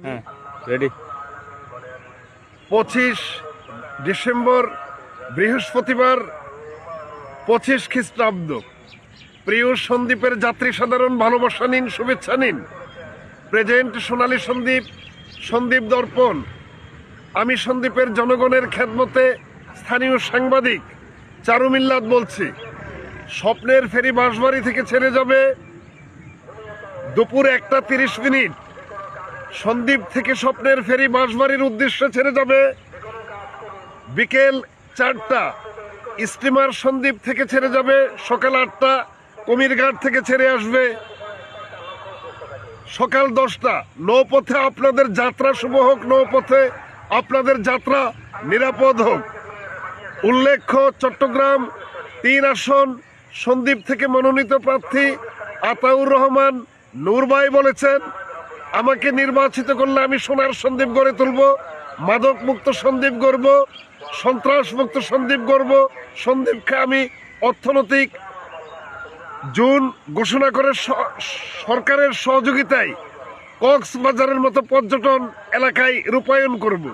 হ্যাঁ, ready. 25 December বৃহস্পতিবার 25 খ্রিস্টাব্দ। প্রিয় সন্দীপের যাত্রী সাধারণ ভালোবাসা নিন, শুভেচ্ছা নিন। প্রেজেন্ট সোনালী সন্দীপ, সন্দীপ দর্পণ। আমি সন্দীপের জনগণের খেদমতে স্থানীয় সাংবাদিক চারু মিল্লাত বলছি। স্বপ্নের ফেরি বাঁশবাড়ি থেকে ছেড়ে যাবে দুপুর 1:30। সন্দ্বীপ থেকে স্বপ্নের ফেরি বাঁশবাড়ির উদ্দেশ্যে ছেড়ে যাবে বিকেল 4টা। স্টিমার সন্দ্বীপ থেকে ছেড়ে যাবে সকাল 8টা। কুমিরঘাট থেকে ছেড়ে আসবে সকাল 10টা। নৌপথে আপনাদের যাত্রা শুভ হোক, নৌপথে আপনাদের যাত্রা নিরাপদ হোক। উল্লেখ্য, চট্টগ্রাম 3 আসন সন্দ্বীপ থেকে মনোনীত প্রার্থী আতাউর রহমান নূর ভাই বলেছেন, আমাকে নির্বাচিত করলে আমি সোনার সন্দ্বীপ গড়ে তুলব, মাদক মুক্ত সন্দ্বীপ গড়ব, সন্ত্রাস মুক্ত সন্দ্বীপ গড়ব। সন্দ্বীপকে আমি অর্থনৈতিক জোন ঘোষণা করে সরকারের সহযোগিতায় কক্সবাজারের মতো পর্যটন এলাকায় রূপায়ণ করব।